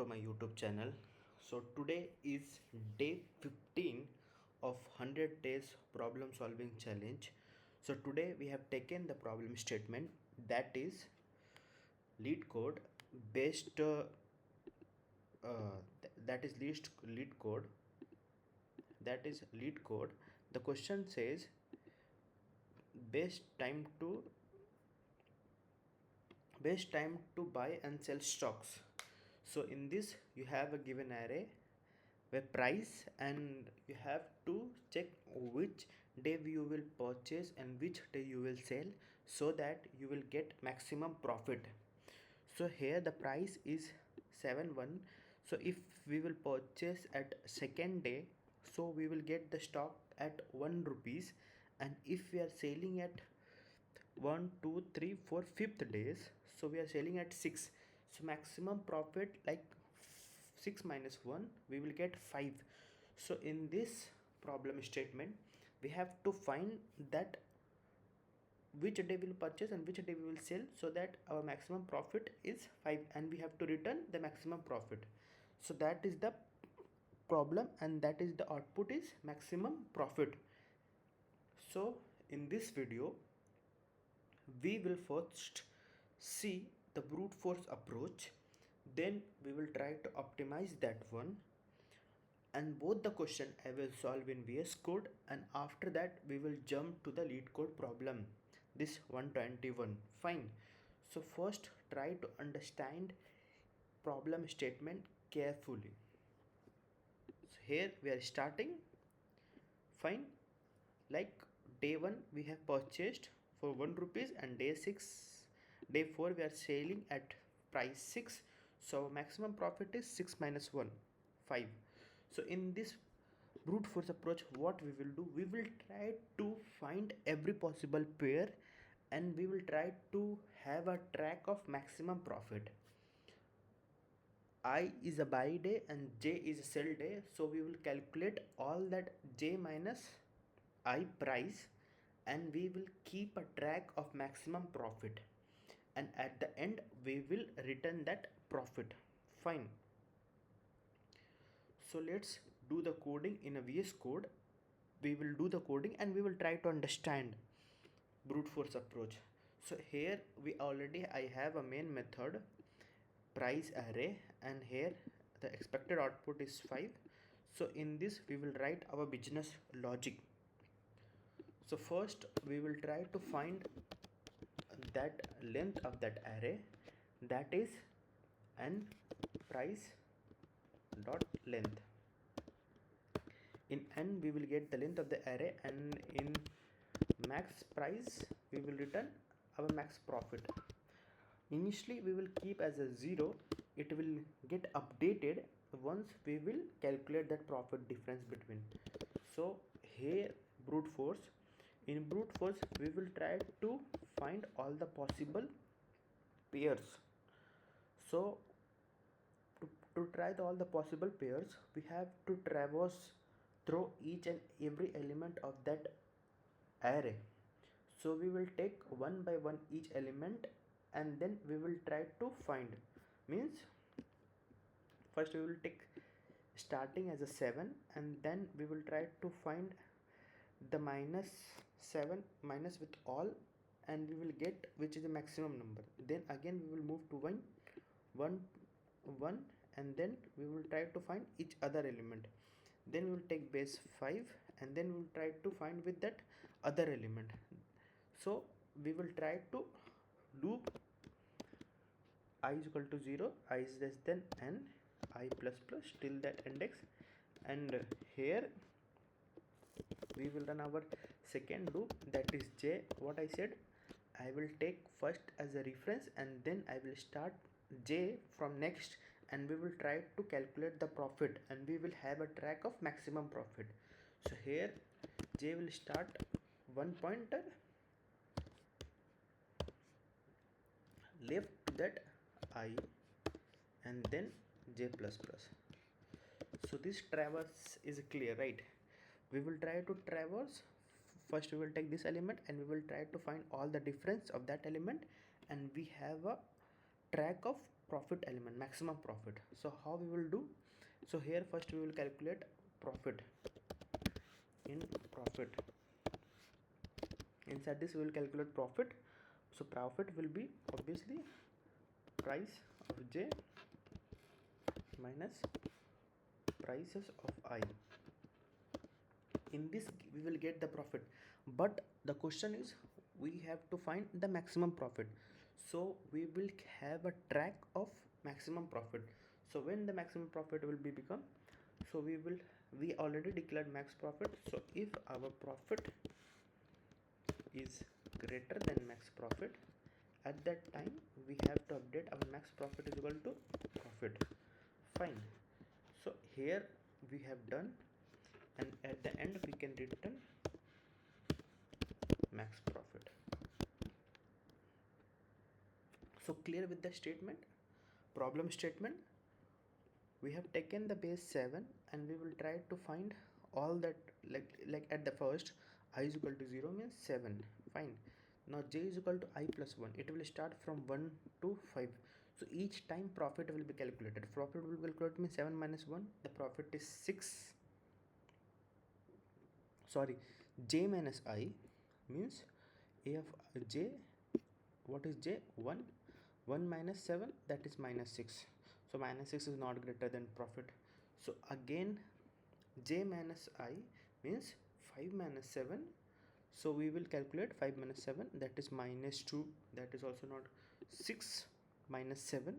my YouTube channel. So today is day 15 of 100 days problem solving challenge. So today we have taken the problem statement that is LeetCode based that is LeetCode that is LeetCode. The question says best time to buy and sell stocks. So in this you have a given array where price, and you have to check which day you will purchase and which day you will sell, so that you will get maximum profit. So here the price is 7 1. So if we will purchase at second day, so we will get the stock at 1 rupees, and if we are selling at 1 2 3 4 fifth days, so we are selling at 6. So maximum profit, like 6 minus 1, we will get 5. So in this problem statement we have to find that which day we will purchase and which day we will sell, so that our maximum profit is 5, and we have to return the maximum profit. So that is the problem, and that is the output is maximum profit. So in this video we will first see the brute force approach, then we will try to optimize that one, and both the question I will solve in VS Code, and after that we will jump to the LeetCode problem, this 121. Fine. So first try to understand problem statement carefully. So here we are starting. Fine. Like day 1 we have purchased for 1 rupees, and day 4 we are selling at price 6. So maximum profit is 6 minus 1, 5. So in this brute force approach, what we will do, we will try to find every possible pair, and we will try to have a track of maximum profit. I is a buy day and J is a sell day, so we will calculate all that J minus I price, and we will keep a track of maximum profit, and at the end we will return that profit. Fine. So let's do the coding in a VS Code. We will do the coding and we will try to understand brute force approach. So here I have a main method price array, and here the expected output is 5. So in this we will write our business logic. So first we will try to find that length of that array, that is n price dot length. In n we will get the length of the array, and in max price we will return our max profit. Initially we will keep as a 0. It will get updated once we will calculate that profit difference between. So here brute force, in brute force we will try to find all the possible pairs. So to try all the possible pairs, we have to traverse through each and every element of that array. So we will take one by one each element, and then we will try to find, means first we will take starting as a 7, and then we will try to find the minus 7 minus with all, and we will get which is the maximum number. Then again we will move to 1 and then we will try to find each other element. Then we will take base 5, and then we will try to find with that other element. So we will try to loop I is equal to 0, I is less than n, I plus plus till that index, and here we will run our second loop, that is j. What I said, I will take first as a reference, and then I will start j from next, and we will try to calculate the profit, and we will have a track of maximum profit. So here j will start 1 pointer left to that I, and then j plus plus. So this traverse is clear, right? We will try to traverse. First we will take this element, and we will try to find all the difference of that element, and we have a track of profit element, maximum profit. So how we will do? So here first we will calculate profit. In profit, inside this we will calculate profit. So profit will be obviously price of j minus prices of I. In this we will get the profit, but the question is we have to find the maximum profit. So we will have a track of maximum profit. So when the maximum profit will be become, so we already declared max profit. So if our profit is greater than max profit, at that time we have to update our max profit is equal to profit. Fine. So here we have done, and at the end we can return max profit. So clear with the statement, problem statement. We have taken the base 7 and we will try to find all that, like at the first I is equal to 0 means 7. Fine. Now j is equal to I plus 1. It will start from 1 to 5. So each time profit will be calculated. Profit will be calculated means 7 minus 1. The profit is 6. Sorry, j minus I means a of j. What is j? 1. 1 minus 7, that is minus 6. So minus 6 is not greater than profit. So again j minus I means 5 minus 7. So we will calculate 5 minus 7, that is minus 2. That is also not 6 minus 7.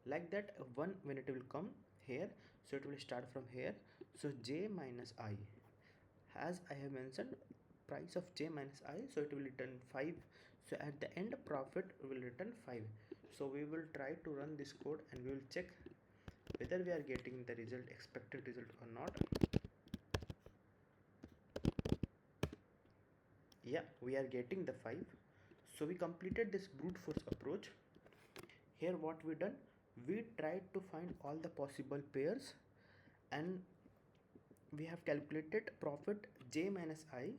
Like that 1 when it will come here. So it will start from here. So j minus I, as I have mentioned, price of j minus I, so it will return 5. So at the end profit will return 5. So we will try to run this code and we will check whether we are getting the result, expected result or not. Yeah, we are getting the 5. So we completed this brute force approach. Here what we done, we tried to find all the possible pairs and we have calculated profit j minus I,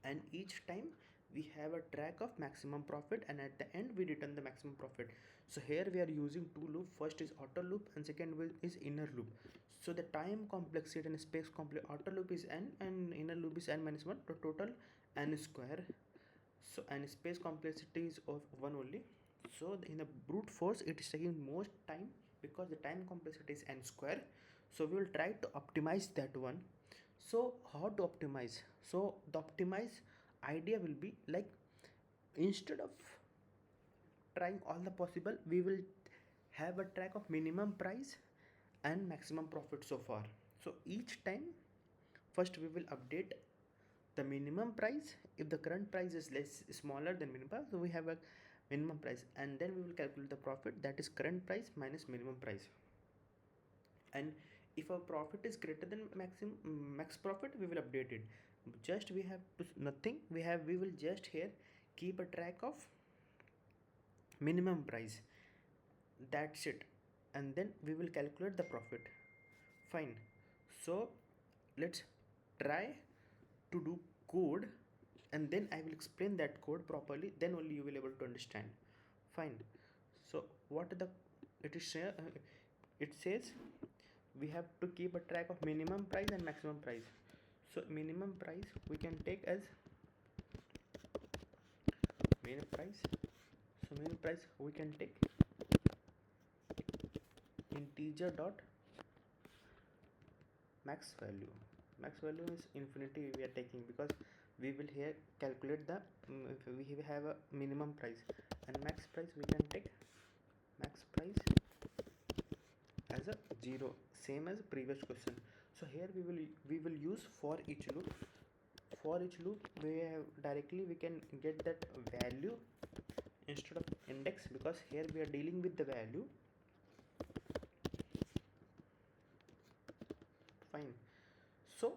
and each time we have a track of maximum profit, and at the end we return the maximum profit. So here we are using two loops. First is outer loop and second is inner loop. So the time complexity and space complexity, outer loop is n and inner loop is n minus 1, to total n square. So and space complexity is of 1 only. So in the brute force it is taking most time because the time complexity is n square. So we will try to optimize that one. So how to optimize? So the optimize idea will be like, instead of trying all the possible, we will have a track of minimum price and maximum profit so far. So each time first we will update the minimum price. If the current price is smaller than minimum price, so we have a minimum price, and then we will calculate the profit, that is current price minus minimum price. And if our profit is greater than max profit, we will update it. Just we have to nothing, we will just here keep a track of minimum price, that's it, and then we will calculate the profit. Fine. So let's try to do code, and then I will explain that code properly, then only you will able to understand. Fine. So what the it is it says we have to keep a track of minimum price and maximum price. So minimum price we can take as minimum price. So minimum price we can take integer dot max value. Max value is infinity we are taking because we will here calculate the if we have a minimum price, and max price we can take max price as a 0, same as previous question. So here we will use for each loop. For each loop we have directly we can get that value instead of index, because here we are dealing with the value. Fine. So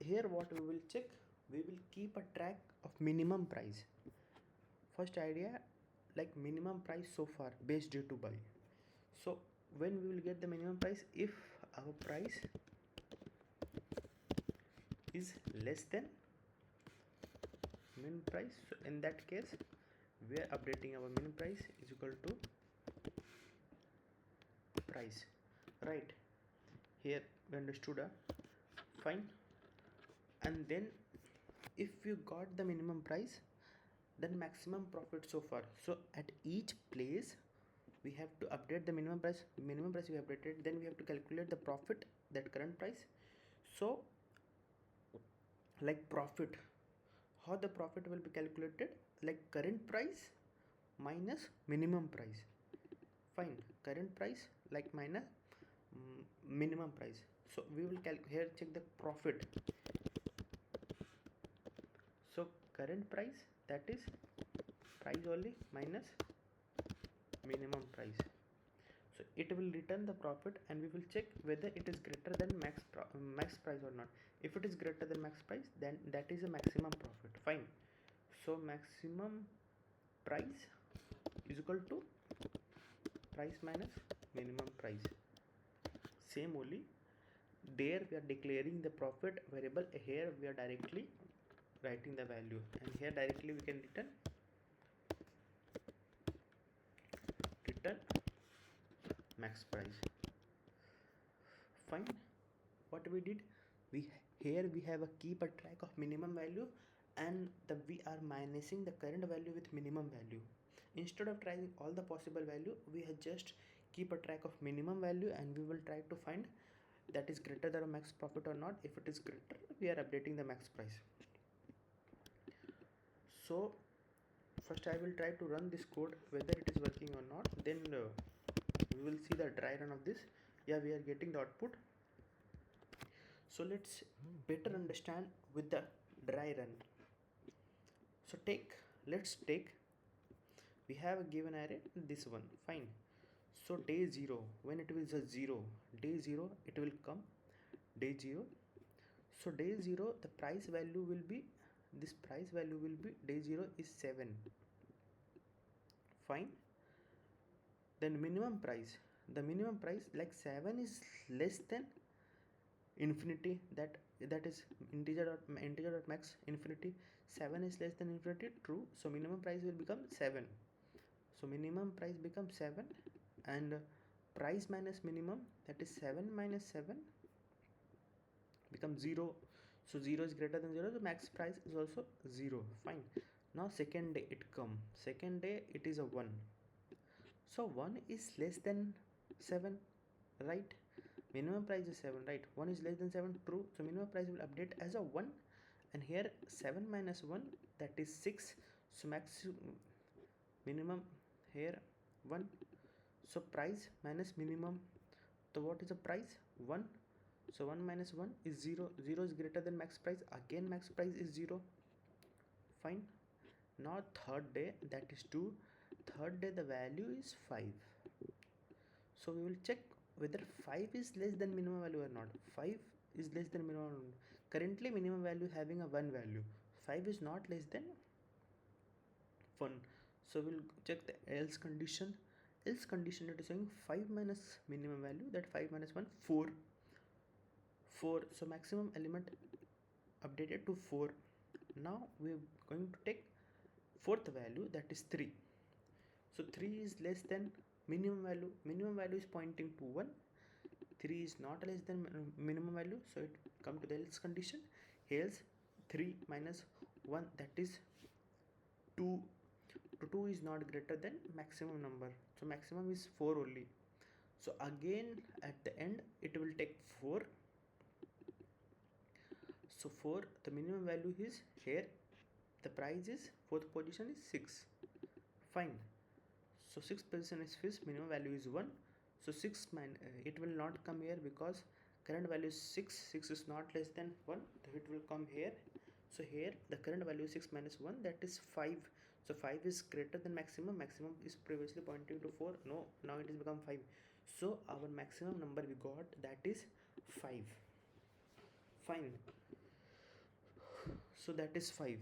here what we will check, we will keep a track of minimum price. First idea, like minimum price so far base due to buy. So when we will get the minimum price, if our price is less than minimum price, so in that case we are updating our minimum price is equal to price, right? Here we understood, fine. And then if you got the minimum price, then maximum profit so far. So at each place we have to update the minimum price. Minimum price we have updated, then we have to calculate the profit, that current price. So like profit, how the profit will be calculated? Like current price minus minimum price. Fine, current price like minus minimum price. So we will here check the profit. So current price, that is price only minus minimum price. So it will return the profit, and we will check whether it is greater than max price or not. If it is greater than max price, then that is a maximum profit. Fine. So maximum price is equal to price minus minimum price. Same only, there we are declaring the profit variable, here we are directly writing the value, and here directly we can return max price. Fine. What we did, we here we have a keep a track of minimum value, and we are minusing the current value with minimum value. Instead of trying all the possible value, we have just keep a track of minimum value, and we will try to find that is greater than max profit or not. If it is greater, we are updating the max price. So first I will try to run this code whether it is working or not, then we will see the dry run of this. Yeah, we are getting the output. So let's better understand with the dry run. So let's take, we have a given array, this one, fine. So day 0, when it will be 0, day 0 it will come, day 0. So day 0 the price value will be, this price value will be, day 0 is 7, fine. Then minimum price, the minimum price like 7 is less than infinity, that is integer dot max infinity. 7 is less than infinity, true. So minimum price will become 7. So minimum price becomes 7, and price minus minimum, that is 7 minus 7 becomes 0. So 0 is greater than 0, so max price is also 0. Fine. Now second day it come, second day it is a 1. So 1 is less than 7, right? Minimum price is 7, right? 1 is less than 7, true. So minimum price will update as a 1, and here 7 minus 1, that is 6. So max minimum here 1. So price minus minimum, so what is the price? 1. So 1 minus 1 is 0. 0 is greater than max price, again max price is 0. Fine. Now third day, that is 2. Third day the value is 5. So we will check whether 5 is less than minimum value or not. 5 is less than minimum. Currently minimum value having a 1 value. 5 is not less than 1. So we'll check the else condition. Else condition, it is saying 5 minus minimum value, that 5 minus 1, 4. 4. So maximum element updated to 4. Now we are going to take fourth value, that is 3. So 3 is less than minimum value. Minimum value is pointing to 1. 3 is not less than minimum value, so it come to the else condition. Else 3 minus 1, that is 2. 2 is not greater than maximum number, so maximum is 4 only. So again at the end it will take 4. So 4, the minimum value is here, the price is, fourth position is 6. Fine. So 6th position is 5th, minimum value is 1. So 6 it will not come here because current value is 6. 6 is not less than 1, so it will come here. So here the current value is 6 minus 1, that is 5. So 5 is greater than maximum. Maximum is previously pointing to 4. No, now it has become 5. So our maximum number we got, that is 5. Fine. So that is 5.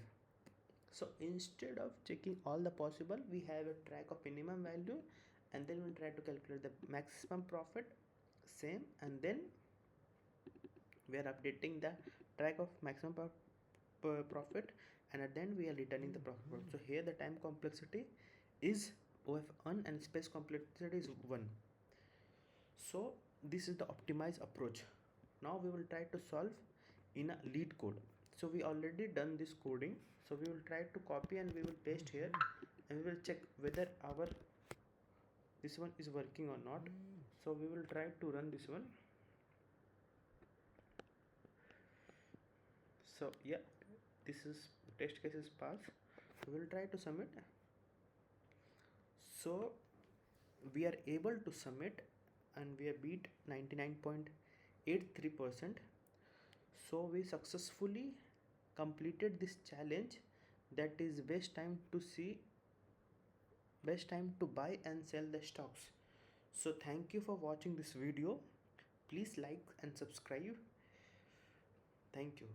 So instead of checking all the possible, we have a track of minimum value, and then we try to calculate the maximum profit, same, and then we are updating the track of maximum profit, and at the end we are returning the profit. So here the time complexity is OF1 and space complexity is 1. So this is the optimized approach. Now we will try to solve in a LeetCode. So we already done this coding, so we will try to copy and we will paste here, and we will check whether our this one is working or not. So we will try to run this one. So yeah, this is test case is passed. We will try to submit. So we are able to submit and we have beat 99.83%. So we successfully completed this challenge, that is best time to buy and sell the stocks. So thank you for watching this video. Please like and subscribe. Thank you.